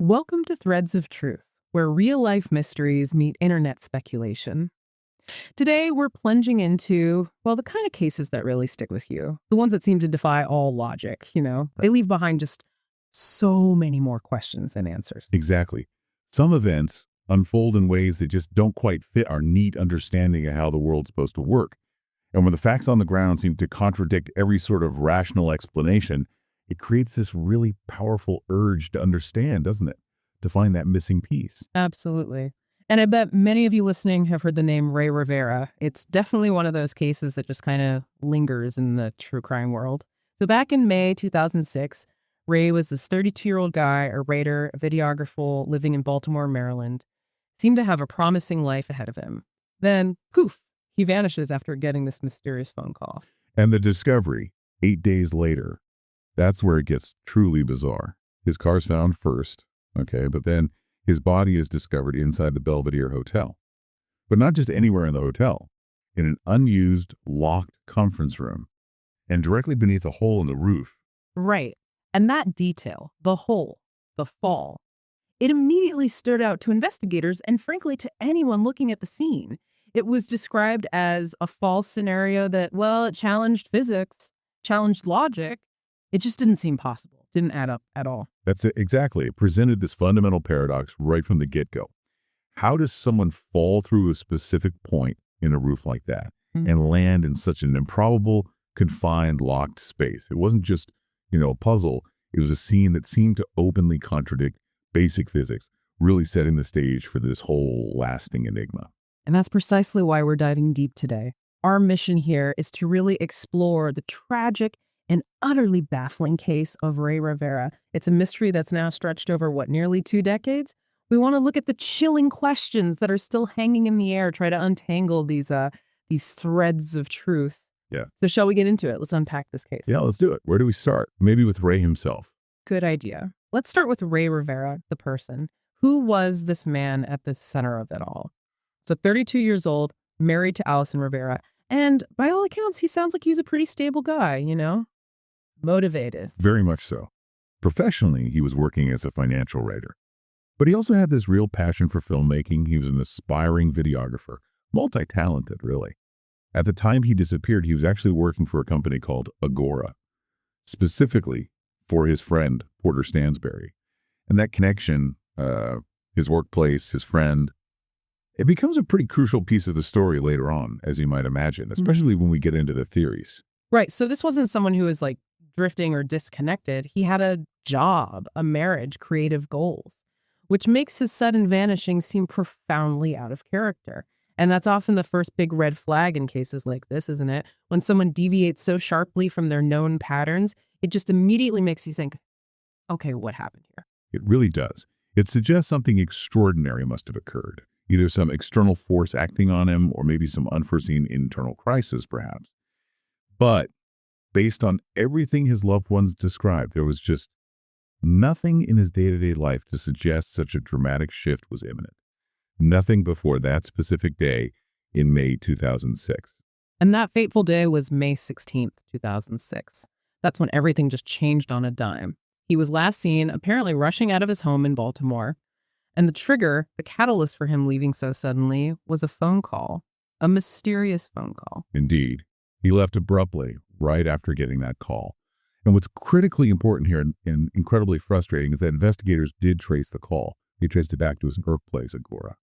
Welcome to Threads of Truth, where real-life mysteries meet internet speculation. Today, we're plunging into, well, the kind of cases that really stick with you. The ones that seem to defy all logic, They leave behind just so many more questions than answers. Exactly. Some events unfold in ways that just don't quite fit our neat understanding of how the world's supposed to work. And when the facts on the ground seem to contradict every sort of rational explanation, it creates this really powerful urge to understand, doesn't it? To find that missing piece. Absolutely. And I bet many of you listening have heard the name Rey Rivera. It's definitely one of those cases that just kind of lingers in the true crime world. So back in May 2006, Ray was this 32-year-old guy, a writer, a videographer living in Baltimore, Maryland. Seemed to have a promising life ahead of him. Then, poof, he vanishes after getting this mysterious phone call. And the discovery, 8 days later, that's where it gets truly bizarre. His car's found first, okay, but then his body is discovered inside the Belvedere Hotel. But not just anywhere in the hotel, in an unused, locked conference room, and directly beneath a hole in the roof. Right. And that detail, the hole, the fall, it immediately stood out to investigators and frankly to anyone looking at the scene. It was described as a fall scenario that, well, it challenged physics, challenged logic. It just didn't seem possible. Didn't add up at all. That's it, exactly. It presented this fundamental paradox right from the get-go. How does someone fall through a specific point in a roof like that and land in such an improbable, confined, locked space? It wasn't just, a puzzle. It was a scene that seemed to openly contradict basic physics, really setting the stage for this whole lasting enigma. And that's precisely why we're diving deep today. Our mission here is to really explore the tragic and utterly baffling case of Rey Rivera. It's a mystery that's now stretched over, nearly 2 decades? We want to look at the chilling questions that are still hanging in the air, try to untangle these threads of truth. Yeah. So shall we get into it? Let's unpack this case. Yeah, let's do it. Where do we start? Maybe with Rey himself. Good idea. Let's start with Rey Rivera, the person. Who was this man at the center of it all? So 32 years old, married to Allison Rivera, and by all accounts, he sounds like he's a pretty stable guy, Motivated. Very much so. Professionally, he was working as a financial writer. But he also had this real passion for filmmaking. He was an aspiring videographer, multi-talented, really. At the time he disappeared, he was actually working for a company called Agora, specifically for his friend, Porter Stansberry. And that connection, his workplace, his friend, it becomes a pretty crucial piece of the story later on, as you might imagine, especially when we get into the theories. Right. So this wasn't someone who was drifting or disconnected. He had a job, a marriage, creative goals, which makes his sudden vanishing seem profoundly out of character. And that's often the first big red flag in cases like this, isn't it? When someone deviates so sharply from their known patterns, it just immediately makes you think, okay, what happened here? It really does. It suggests something extraordinary must have occurred. Either some external force acting on him or maybe some unforeseen internal crisis, perhaps. But based on everything his loved ones described, there was just nothing in his day-to-day life to suggest such a dramatic shift was imminent. Nothing before that specific day in May 2006. And that fateful day was May 16th, 2006. That's when everything just changed on a dime. He was last seen apparently rushing out of his home in Baltimore. And the trigger, the catalyst for him leaving so suddenly, was a phone call. A mysterious phone call. Indeed. He left abruptly right after getting that call. And what's critically important here and incredibly frustrating is that investigators did trace the call. They traced it back to his workplace, Agora.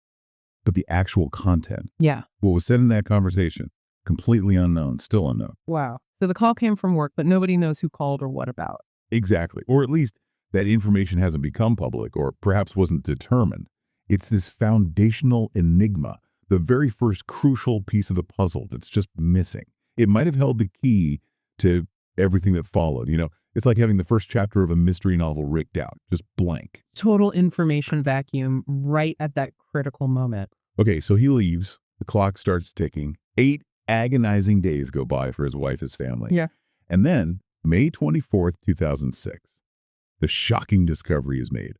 But the actual content, what was said in that conversation, completely unknown, still unknown. Wow. So the call came from work, but nobody knows who called or what about. Exactly. Or at least that information hasn't become public or perhaps wasn't determined. It's this foundational enigma, the very first crucial piece of the puzzle that's just missing. It might have held the key to everything that followed. It's like having the first chapter of a mystery novel ripped out, just blank. Total information vacuum right at that critical moment. Okay, so he leaves. The clock starts ticking. 8 agonizing days go by for his wife, his family. Yeah. And then, May 24th, 2006, the shocking discovery is made.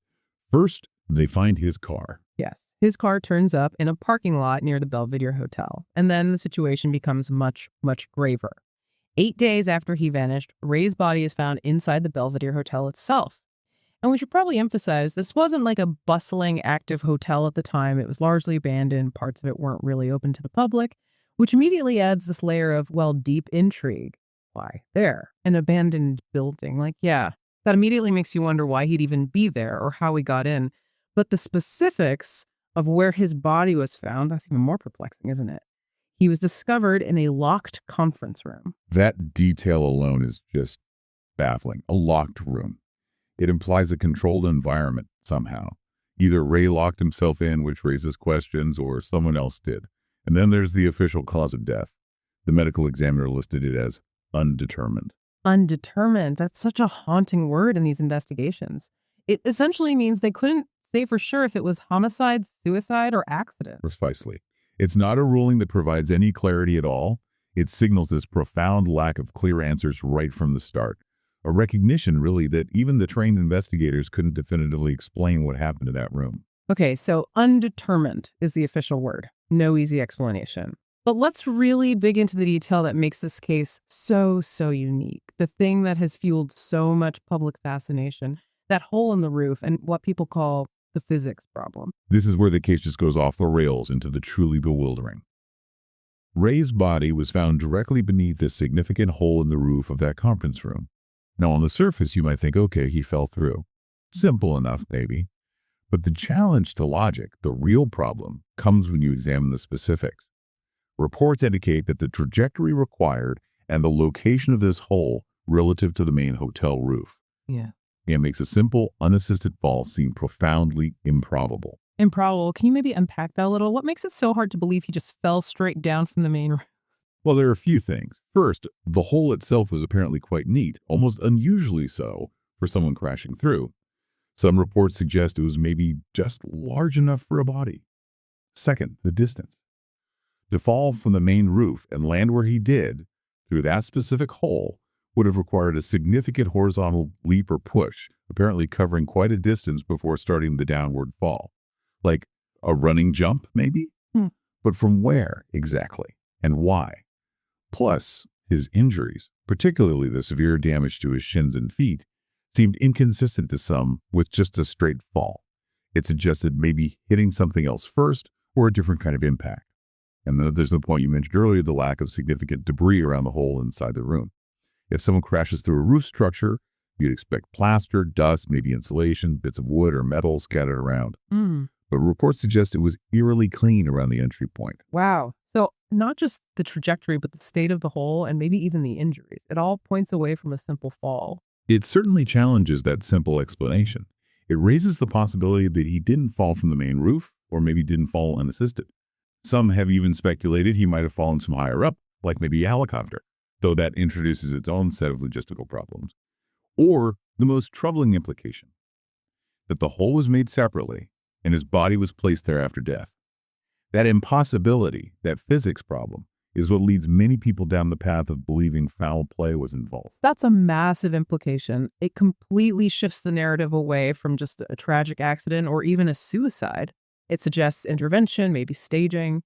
First, they find his car. Yes. His car turns up in a parking lot near the Belvedere Hotel. And then the situation becomes much, much graver. 8 days after he vanished, Ray's body is found inside the Belvedere Hotel itself. And we should probably emphasize this wasn't like a bustling, active hotel at the time. It was largely abandoned. Parts of it weren't really open to the public, which immediately adds this layer of, well, deep intrigue. Why? There. An abandoned building. Like, yeah, that immediately makes you wonder why he'd even be there or how he got in. But the specifics of where his body was found, that's even more perplexing, isn't it? He was discovered in a locked conference room. That detail alone is just baffling. A locked room. It implies a controlled environment somehow. Either Ray locked himself in, which raises questions, or someone else did. And then there's the official cause of death. The medical examiner listed it as undetermined. Undetermined. That's such a haunting word in these investigations. It essentially means they couldn't say for sure if it was homicide, suicide, or accident. Precisely. It's not a ruling that provides any clarity at all. It signals this profound lack of clear answers right from the start. A recognition, really, that even the trained investigators couldn't definitively explain what happened in that room. Okay, so undetermined is the official word. No easy explanation. But let's really dig into the detail that makes this case so unique. The thing that has fueled so much public fascination, that hole in the roof and what people call the physics problem. This is where the case just goes off the rails into the truly bewildering. Ray's body was found directly beneath this significant hole in the roof of that conference room. Now, on the surface, you might think, okay, he fell through. Simple enough, maybe. But the challenge to logic, the real problem, comes when you examine the specifics. Reports indicate that the trajectory required and the location of this hole relative to the main hotel roof. Yeah. It makes a simple, unassisted fall seem profoundly improbable. Improbable. Can you maybe unpack that a little? What makes it so hard to believe he just fell straight down from the main roof? Well, there are a few things. First, the hole itself was apparently quite neat, almost unusually so for someone crashing through. Some reports suggest it was maybe just large enough for a body. Second, the distance. To fall from the main roof and land where he did, through that specific hole, would have required a significant horizontal leap or push, apparently covering quite a distance before starting the downward fall. Like a running jump, maybe? But from where exactly, and why? Plus, his injuries, particularly the severe damage to his shins and feet, seemed inconsistent to some with just a straight fall. It suggested maybe hitting something else first or a different kind of impact. And then there's the point you mentioned earlier, the lack of significant debris around the hole inside the room. If someone crashes through a roof structure, you'd expect plaster, dust, maybe insulation, bits of wood or metal scattered around. But reports suggest it was eerily clean around the entry point. Wow. So not just the trajectory, but the state of the hole and maybe even the injuries. It all points away from a simple fall. It certainly challenges that simple explanation. It raises the possibility that he didn't fall from the main roof, or maybe didn't fall unassisted. Some have even speculated he might have fallen from higher up, like maybe a helicopter, though that introduces its own set of logistical problems. Or the most troubling implication, that the hole was made separately and his body was placed there after death. That impossibility, that physics problem, is what leads many people down the path of believing foul play was involved. That's a massive implication. It completely shifts the narrative away from just a tragic accident or even a suicide. It suggests intervention, maybe staging.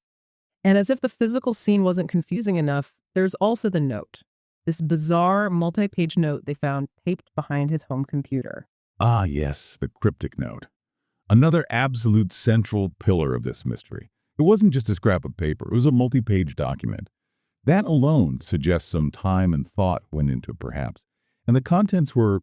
And as if the physical scene wasn't confusing enough, there's also the note. This bizarre multi-page note they found taped behind his home computer. Ah, yes, the cryptic note. Another absolute central pillar of this mystery. It wasn't just a scrap of paper, it was a multi-page document. That alone suggests some time and thought went into it, perhaps. And the contents were,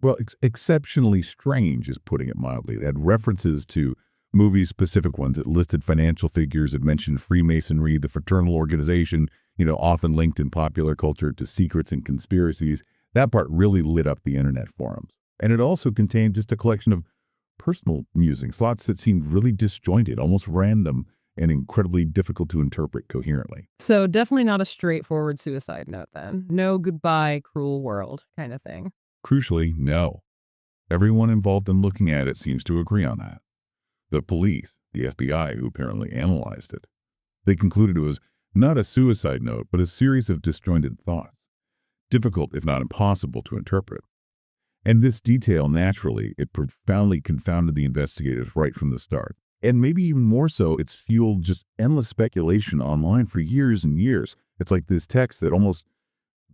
well, exceptionally strange, is putting it mildly. It had references to movies, specific ones. It listed financial figures. It mentioned Freemasonry, the fraternal organization, often linked in popular culture to secrets and conspiracies. That part really lit up the internet forums. And it also contained just a collection of personal musings, thoughts that seemed really disjointed, almost random, and incredibly difficult to interpret coherently. So definitely not a straightforward suicide note then. No goodbye, cruel world kind of thing. Crucially, no. Everyone involved in looking at it seems to agree on that. The police, the FBI, who apparently analyzed it, they concluded it was not a suicide note, but a series of disjointed thoughts, difficult if not impossible to interpret. And this detail, naturally, it profoundly confounded the investigators right from the start. And maybe even more so, it's fueled just endless speculation online for years and years. It's like this text that almost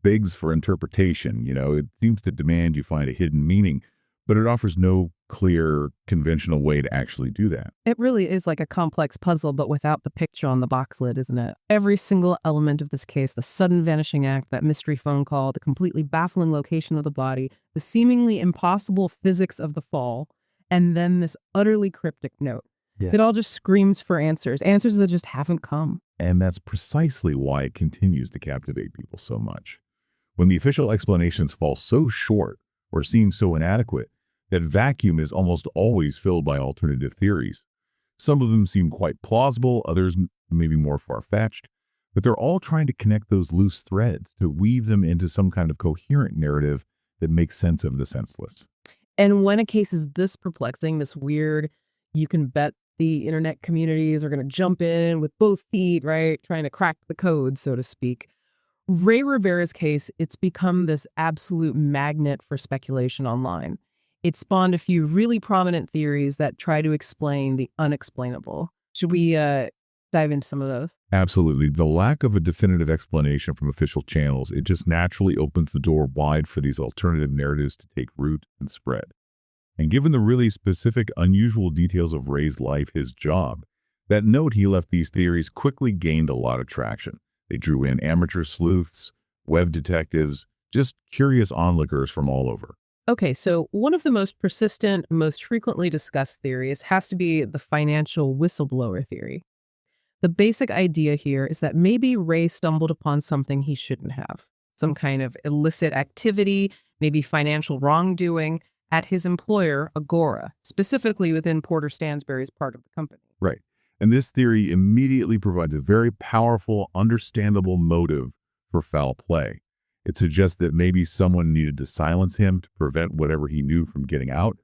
begs for interpretation. It seems to demand you find a hidden meaning. but it offers no clear, conventional way to actually do that. It really is like a complex puzzle, but without the picture on the box lid, isn't it? Every single element of this case, the sudden vanishing act, that mystery phone call, the completely baffling location of the body, the seemingly impossible physics of the fall, and then this utterly cryptic note. Yeah. It all just screams for answers that just haven't come. And that's precisely why it continues to captivate people so much. When the official explanations fall so short or seem so inadequate, that vacuum is almost always filled by alternative theories. Some of them seem quite plausible, others maybe more far-fetched, but they're all trying to connect those loose threads to weave them into some kind of coherent narrative that makes sense of the senseless. And when a case is this perplexing, this weird, you can bet the internet communities are going to jump in with both feet, right? Trying to crack the code, so to speak. Rey Rivera's case, it's become this absolute magnet for speculation online. It spawned a few really prominent theories that try to explain the unexplainable. Should we dive into some of those? Absolutely. The lack of a definitive explanation from official channels, it just naturally opens the door wide for these alternative narratives to take root and spread. And given the really specific, unusual details of Ray's life, his job, that note he left these theories quickly gained a lot of traction. They drew in amateur sleuths, web detectives, just curious onlookers from all over. Okay, so one of the most persistent, most frequently discussed theories has to be the financial whistleblower theory. The basic idea here is that maybe Ray stumbled upon something he shouldn't have, some kind of illicit activity, maybe financial wrongdoing at his employer, Agora, specifically within Porter Stansberry's part of the company. Right. And this theory immediately provides a very powerful, understandable motive for foul play. It suggests that maybe someone needed to silence him to prevent whatever he knew from getting out.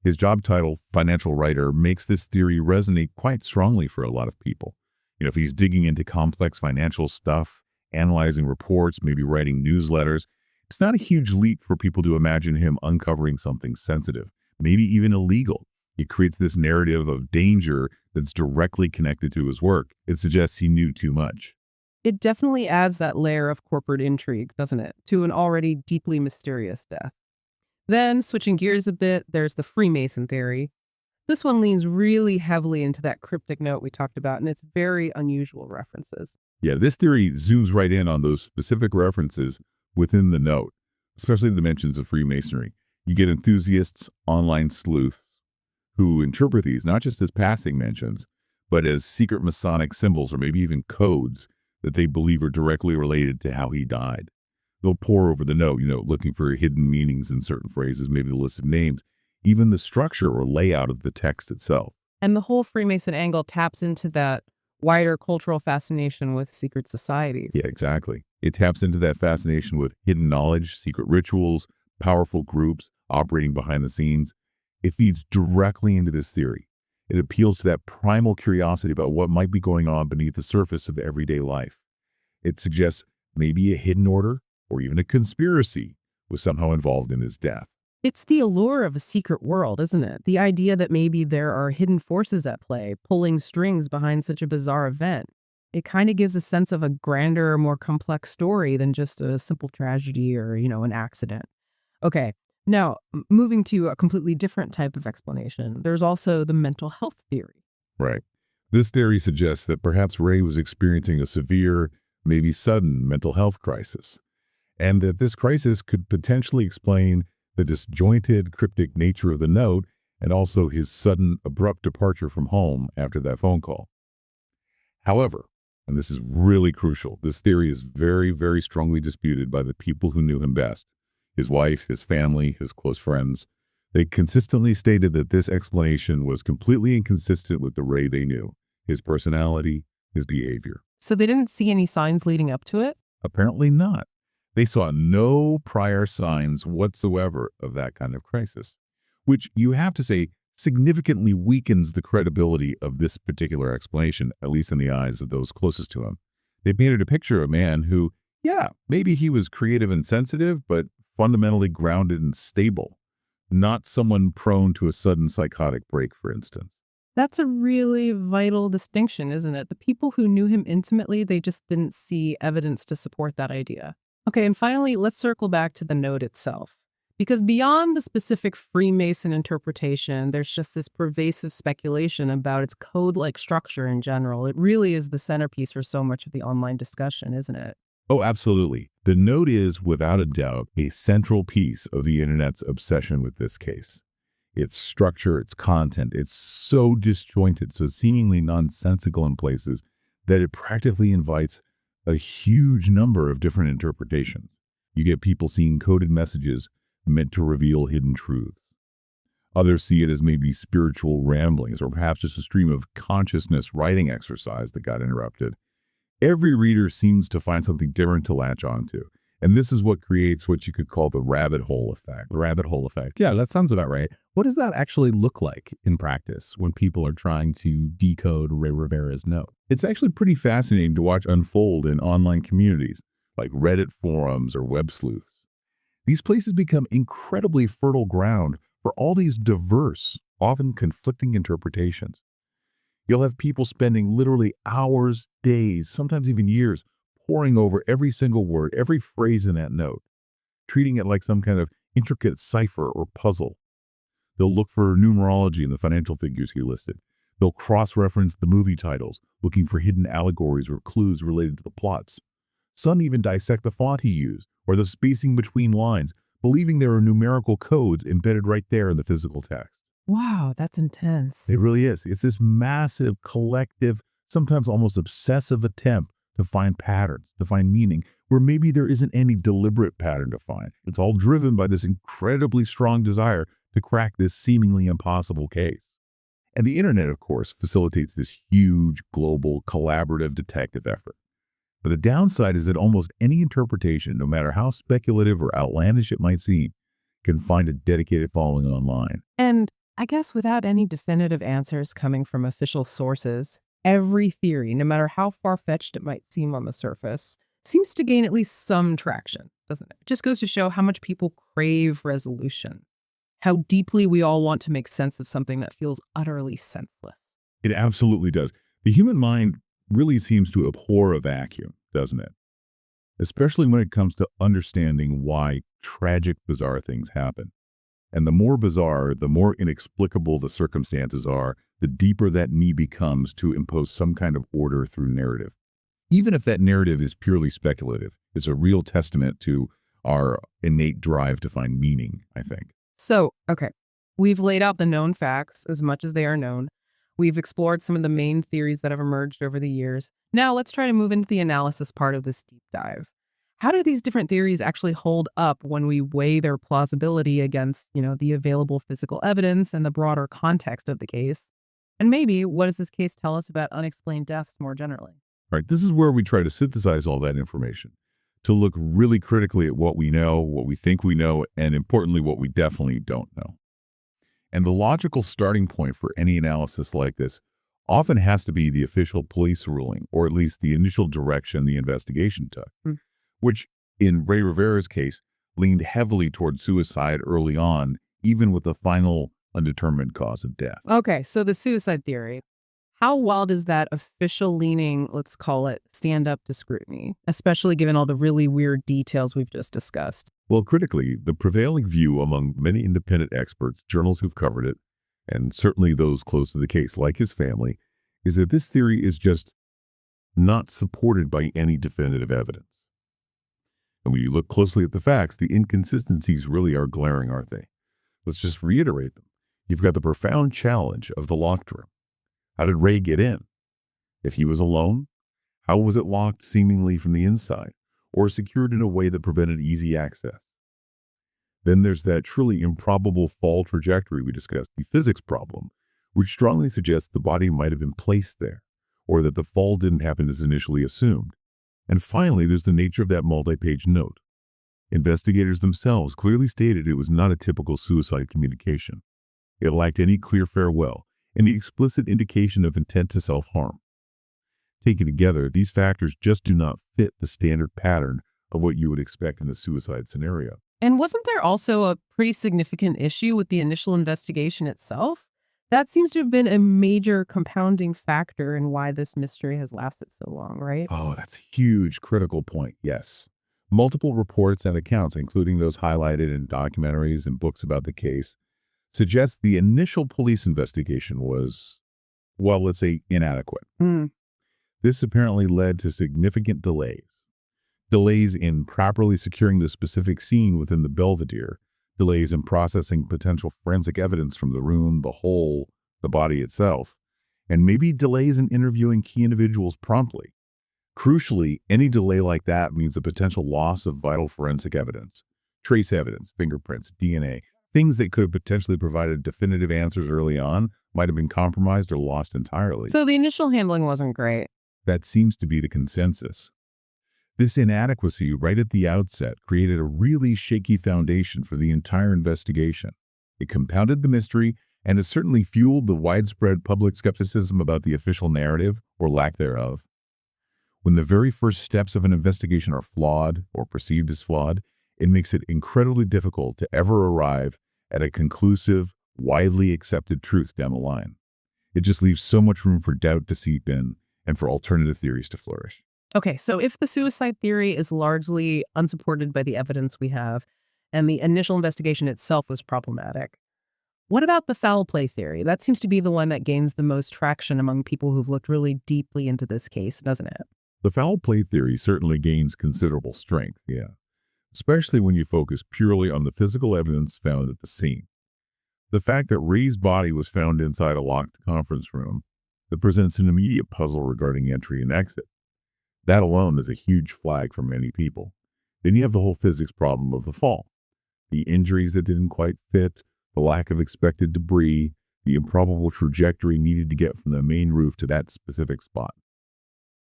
His job title, financial writer, makes this theory resonate quite strongly for a lot of people. If he's digging into complex financial stuff, analyzing reports, maybe writing newsletters, it's not a huge leap for people to imagine him uncovering something sensitive, maybe even illegal. It creates this narrative of danger that's directly connected to his work. It suggests he knew too much. It definitely adds that layer of corporate intrigue, doesn't it, to an already deeply mysterious death. Then, switching gears a bit, there's the Freemason theory. This one leans really heavily into that cryptic note we talked about, and its very unusual references. Yeah, this theory zooms right in on those specific references within the note, especially the mentions of Freemasonry. You get enthusiasts, online sleuths, who interpret these not just as passing mentions, but as secret Masonic symbols or maybe even codes that they believe are directly related to how he died. They'll pore over the note, looking for hidden meanings in certain phrases, maybe the list of names, even the structure or layout of the text itself. And the whole Freemason angle taps into that wider cultural fascination with secret societies. Yeah, exactly. It taps into that fascination with hidden knowledge, secret rituals, powerful groups operating behind the scenes. It feeds directly into this theory. It appeals to that primal curiosity about what might be going on beneath the surface of everyday life. It suggests maybe a hidden order or even a conspiracy was somehow involved in his death. It's the allure of a secret world, isn't it? The idea that maybe there are hidden forces at play, pulling strings behind such a bizarre event. It kind of gives a sense of a grander, more complex story than just a simple tragedy or, an accident. Okay, now, moving to a completely different type of explanation, there's also the mental health theory. Right. This theory suggests that perhaps Ray was experiencing a severe, maybe sudden mental health crisis, and that this crisis could potentially explain the disjointed, cryptic nature of the note and also his sudden, abrupt departure from home after that phone call. However, and this is really crucial, this theory is very, very strongly disputed by the people who knew him best. His wife, his family, his close friends. They consistently stated that this explanation was completely inconsistent with the Ray they knew, his personality, his behavior. So they didn't see any signs leading up to it? Apparently not. They saw no prior signs whatsoever of that kind of crisis, which you have to say significantly weakens the credibility of this particular explanation, at least in the eyes of those closest to him. They painted a picture of a man who, maybe he was creative and sensitive, but fundamentally grounded and stable, not someone prone to a sudden psychotic break, for instance. That's a really vital distinction, isn't it? The people who knew him intimately, they just didn't see evidence to support that idea. Okay, and finally, let's circle back to the note itself. Because beyond the specific Freemason interpretation, there's just this pervasive speculation about its code-like structure in general. It really is the centerpiece for so much of the online discussion, isn't it? Oh, absolutely. The note is, without a doubt, a central piece of the internet's obsession with this case. Its structure, its content, it's so disjointed, so seemingly nonsensical in places that it practically invites a huge number of different interpretations. You get people seeing coded messages meant to reveal hidden truths. Others see it as maybe spiritual ramblings or perhaps just a stream of consciousness writing exercise that got interrupted. Every reader seems to find something different to latch onto. And this is what creates what you could call the rabbit hole effect. The rabbit hole effect. Yeah, that sounds about right. What does that actually look like in practice when people are trying to decode Rey Rivera's note? It's actually pretty fascinating to watch unfold in online communities like Reddit forums or web sleuths. These places become incredibly fertile ground for all these diverse, often conflicting interpretations. You'll have people spending literally hours, days, sometimes even years, poring over every single word, every phrase in that note, treating it like some kind of intricate cipher or puzzle. They'll look for numerology in the financial figures he listed. They'll cross-reference the movie titles, looking for hidden allegories or clues related to the plots. Some even dissect the font he used or the spacing between lines, believing there are numerical codes embedded right there in the physical text. Wow, that's intense. It really is. It's this massive, collective, sometimes almost obsessive attempt to find patterns, to find meaning, where maybe there isn't any deliberate pattern to find. It's all driven by this incredibly strong desire to crack this seemingly impossible case. And the internet, of course, facilitates this huge, global, collaborative detective effort. But the downside is that almost any interpretation, no matter how speculative or outlandish it might seem, can find a dedicated following online. And I guess without any definitive answers coming from official sources, every theory, no matter how far-fetched it might seem on the surface, seems to gain at least some traction, doesn't it? It just goes to show how much people crave resolution, how deeply we all want to make sense of something that feels utterly senseless. It absolutely does. The human mind really seems to abhor a vacuum, doesn't it? Especially when it comes to understanding why tragic, bizarre things happen. And the more bizarre, the more inexplicable the circumstances are, the deeper that need becomes to impose some kind of order through narrative. Even if that narrative is purely speculative, it's a real testament to our innate drive to find meaning, I think. So, okay, we've laid out the known facts as much as they are known. We've explored some of the main theories that have emerged over the years. Now let's try to move into the analysis part of this deep dive. How do these different theories actually hold up when we weigh their plausibility against, the available physical evidence and the broader context of the case? And maybe, what does this case tell us about unexplained deaths more generally? All right, this is where we try to synthesize all that information, to look really critically at what we know, what we think we know, and importantly, what we definitely don't know. And the logical starting point for any analysis like this often has to be the official police ruling, or at least the initial direction the investigation took, which in Rey Rivera's case leaned heavily toward suicide early on, even with the final undetermined cause of death. Okay, so the suicide theory. How well does that official leaning, let's call it, stand up to scrutiny, especially given all the really weird details we've just discussed? Well, critically, the prevailing view among many independent experts, journals who've covered it, and certainly those close to the case, like his family, is that this theory is just not supported by any definitive evidence. And when you look closely at the facts, the inconsistencies really are glaring, aren't they? Let's just reiterate them. You've got the profound challenge of the locked room. How did Rey get in? If he was alone, how was it locked seemingly from the inside, or secured in a way that prevented easy access? Then there's that truly improbable fall trajectory we discussed, the physics problem, which strongly suggests the body might have been placed there, or that the fall didn't happen as initially assumed. And finally, there's the nature of that multi-page note. Investigators themselves clearly stated it was not a typical suicide communication. It lacked any clear farewell, any explicit indication of intent to self-harm. Taken together, these factors just do not fit the standard pattern of what you would expect in a suicide scenario. And wasn't there also a pretty significant issue with the initial investigation itself? That seems to have been a major compounding factor in why this mystery has lasted so long, right? Oh, that's a huge critical point, yes. Multiple reports and accounts, including those highlighted in documentaries and books about the case, suggest the initial police investigation was, well, let's say, inadequate. Hmm. This apparently led to significant delays. Delays in properly securing the specific scene within the Belvedere, delays in processing potential forensic evidence from the room, the hole, the body itself, and maybe delays in interviewing key individuals promptly. Crucially, any delay like that means a potential loss of vital forensic evidence, trace evidence, fingerprints, DNA, things that could have potentially provided definitive answers early on might have been compromised or lost entirely. So the initial handling wasn't great. That seems to be the consensus. This inadequacy right at the outset created a really shaky foundation for the entire investigation. It compounded the mystery, and it certainly fueled the widespread public skepticism about the official narrative, or lack thereof. When the very first steps of an investigation are flawed, or perceived as flawed, it makes it incredibly difficult to ever arrive at a conclusive, widely accepted truth down the line. It just leaves so much room for doubt to seep in and for alternative theories to flourish. Okay, so if the suicide theory is largely unsupported by the evidence we have, and the initial investigation itself was problematic, what about the foul play theory? That seems to be the one that gains the most traction among people who've looked really deeply into this case, doesn't it? The foul play theory certainly gains considerable strength, especially when you focus purely on the physical evidence found at the scene. The fact that Rey's body was found inside a locked conference room that presents an immediate puzzle regarding entry and exit. That alone is a huge flag for many people. Then you have the whole physics problem of the fall. The injuries that didn't quite fit, the lack of expected debris, the improbable trajectory needed to get from the main roof to that specific spot.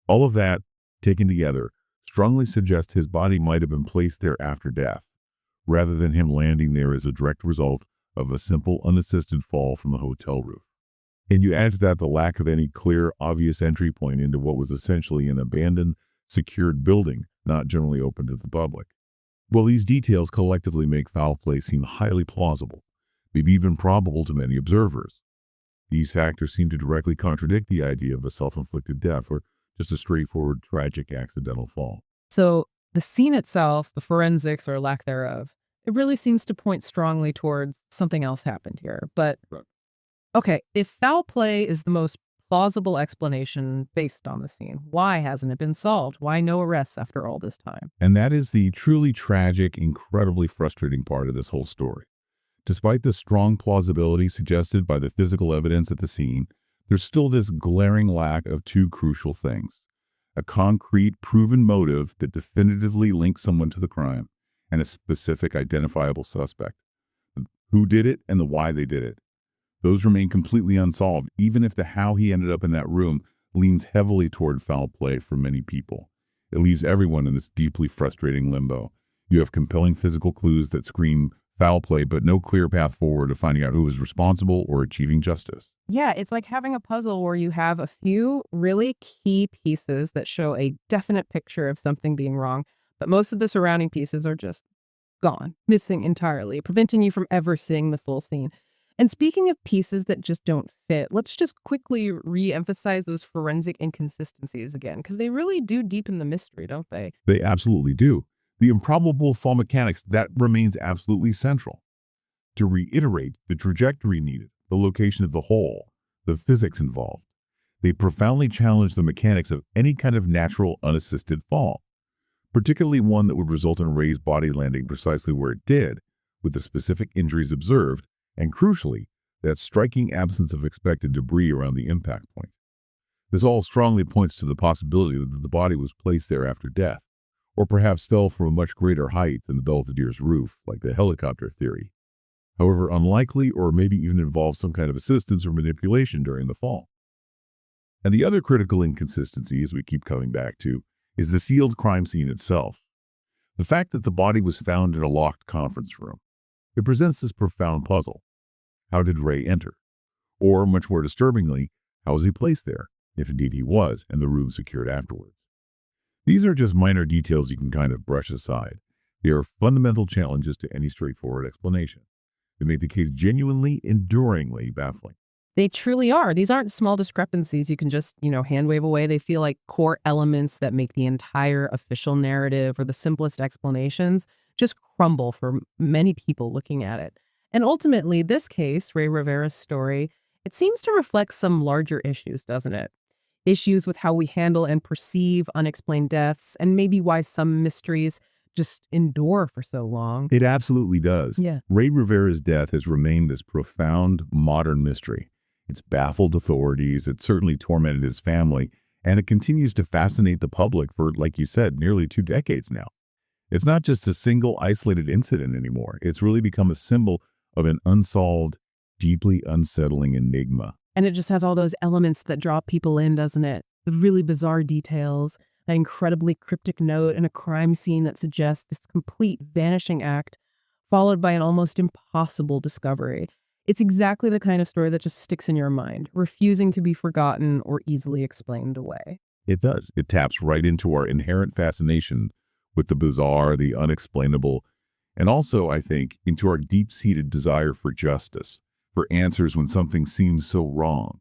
All of that, taken together, strongly suggests his body might have been placed there after death, rather than him landing there as a direct result of a simple, unassisted fall from the hotel roof. And you add to that the lack of any clear, obvious entry point into what was essentially an abandoned, secured building, not generally open to the public. Well, these details collectively make foul play seem highly plausible, maybe even probable to many observers. These factors seem to directly contradict the idea of a self-inflicted death or just a straightforward, tragic, accidental fall. So the scene itself, the forensics or lack thereof, it really seems to point strongly towards something else happened here. But okay, if foul play is the most plausible explanation based on the scene, why hasn't it been solved? Why no arrests after all this time? And that is the truly tragic, incredibly frustrating part of this whole story. Despite the strong plausibility suggested by the physical evidence at the scene, there's still this glaring lack of two crucial things: a concrete, proven motive that definitively links someone to the crime, and a specific identifiable suspect. Who did it and the why they did it. Those remain completely unsolved, even if the how he ended up in that room leans heavily toward foul play for many people. It leaves everyone in this deeply frustrating limbo. You have compelling physical clues that scream foul play, but no clear path forward to finding out who is responsible or achieving justice. Yeah, it's like having a puzzle where you have a few really key pieces that show a definite picture of something being wrong, but most of the surrounding pieces are just gone, missing entirely, preventing you from ever seeing the full scene. And speaking of pieces that just don't fit, let's just quickly re-emphasize those forensic inconsistencies again, because they really do deepen the mystery, don't they? They absolutely do. The improbable fall mechanics, that remains absolutely central. To reiterate, the trajectory needed, the location of the hole, the physics involved. They profoundly challenge the mechanics of any kind of natural, unassisted fall, particularly one that would result in Rey's body landing precisely where it did, with the specific injuries observed, and crucially, that striking absence of expected debris around the impact point. This all strongly points to the possibility that the body was placed there after death, or perhaps fell from a much greater height than the Belvedere's roof, like the helicopter theory. However unlikely, or maybe even involved some kind of assistance or manipulation during the fall. And the other critical inconsistency, as we keep coming back to, is the sealed crime scene itself. The fact that the body was found in a locked conference room. It presents this profound puzzle. How did Rey enter? Or, much more disturbingly, how was he placed there, if indeed he was, and the room secured afterwards? These are just minor details you can kind of brush aside. They are fundamental challenges to any straightforward explanation. They make the case genuinely, enduringly baffling. They truly are. These aren't small discrepancies you can just, hand wave away. They feel like core elements that make the entire official narrative or the simplest explanations just crumble for many people looking at it. And ultimately, this case, Ray Rivera's story, it seems to reflect some larger issues, doesn't it? Issues with how we handle and perceive unexplained deaths, and maybe why some mysteries just endure for so long. It absolutely does. Yeah. Ray Rivera's death has remained this profound modern mystery. It's baffled authorities, it certainly tormented his family, and it continues to fascinate the public for, like you said, nearly 2 decades now. It's not just a single isolated incident anymore. It's really become a symbol of an unsolved, deeply unsettling enigma. And it just has all those elements that draw people in, doesn't it? The really bizarre details, that incredibly cryptic note, and a crime scene that suggests this complete vanishing act, followed by an almost impossible discovery. It's exactly the kind of story that just sticks in your mind, refusing to be forgotten or easily explained away. It does. It taps right into our inherent fascination with the bizarre, the unexplainable, and also, I think, into our deep-seated desire for justice, for answers when something seems so wrong.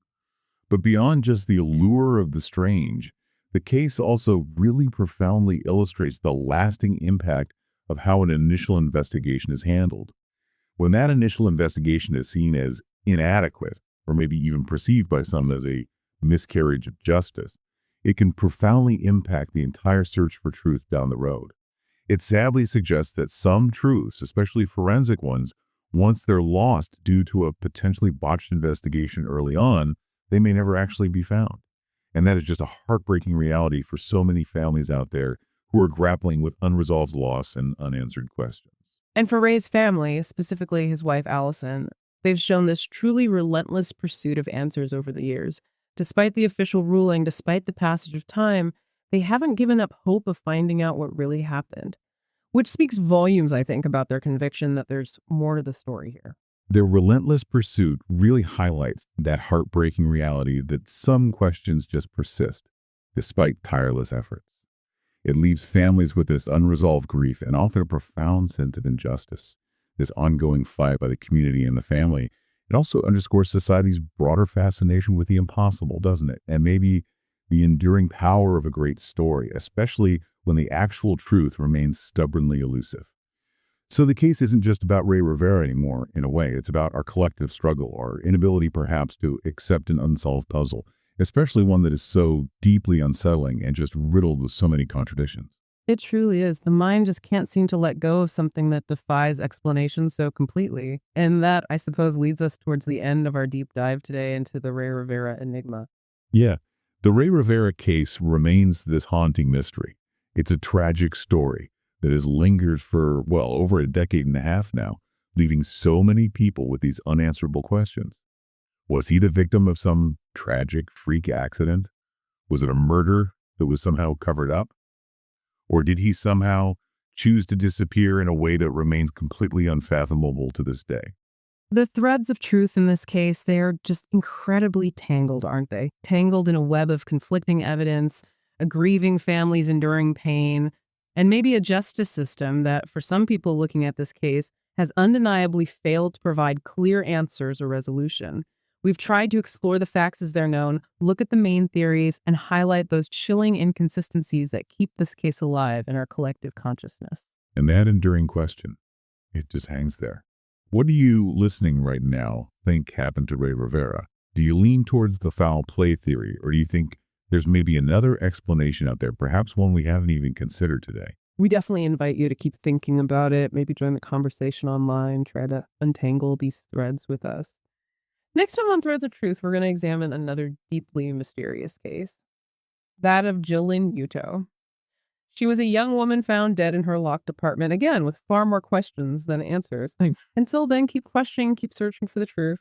But beyond just the allure of the strange, the case also really profoundly illustrates the lasting impact of how an initial investigation is handled. When that initial investigation is seen as inadequate, or maybe even perceived by some as a miscarriage of justice, it can profoundly impact the entire search for truth down the road. It sadly suggests that some truths, especially forensic ones, once they're lost due to a potentially botched investigation early on, they may never actually be found. And that is just a heartbreaking reality for so many families out there who are grappling with unresolved loss and unanswered questions. And for Ray's family, specifically his wife Allison, they've shown this truly relentless pursuit of answers over the years. Despite the official ruling, despite the passage of time, they haven't given up hope of finding out what really happened, which speaks volumes, I think, about their conviction that there's more to the story here. Their relentless pursuit really highlights that heartbreaking reality that some questions just persist, despite tireless efforts. It leaves families with this unresolved grief and often a profound sense of injustice. This ongoing fight by the community and the family, it also underscores society's broader fascination with the impossible, doesn't it? And maybe the enduring power of a great story, especially when the actual truth remains stubbornly elusive. So the case isn't just about Ray Rivera anymore, in a way. It's about our collective struggle, our inability perhaps to accept an unsolved puzzle, especially one that is so deeply unsettling and just riddled with so many contradictions. It truly is. The mind just can't seem to let go of something that defies explanation so completely. And that, I suppose, leads us towards the end of our deep dive today into the Ray Rivera enigma. Yeah, the Ray Rivera case remains this haunting mystery. It's a tragic story that has lingered for, well, over a decade and a half now, leaving so many people with these unanswerable questions. Was he the victim of some tragic freak accident? Was it a murder that was somehow covered up? Or did he somehow choose to disappear in a way that remains completely unfathomable to this day? The threads of truth in this case, they are just incredibly tangled, aren't they? Tangled in a web of conflicting evidence, a grieving family's enduring pain, and maybe a justice system that, for some people looking at this case, has undeniably failed to provide clear answers or resolution. We've tried to explore the facts as they're known, look at the main theories, and highlight those chilling inconsistencies that keep this case alive in our collective consciousness. And that enduring question, it just hangs there. What do you, listening right now, think happened to Ray Rivera? Do you lean towards the foul play theory, or do you think there's maybe another explanation out there, perhaps one we haven't even considered today? We definitely invite you to keep thinking about it, maybe join the conversation online, try to untangle these threads with us. Next time on Threads of Truth, we're going to examine another deeply mysterious case, that of Jillian Uto. She was a young woman found dead in her locked apartment, again, with far more questions than answers. Until then, keep questioning, keep searching for the truth.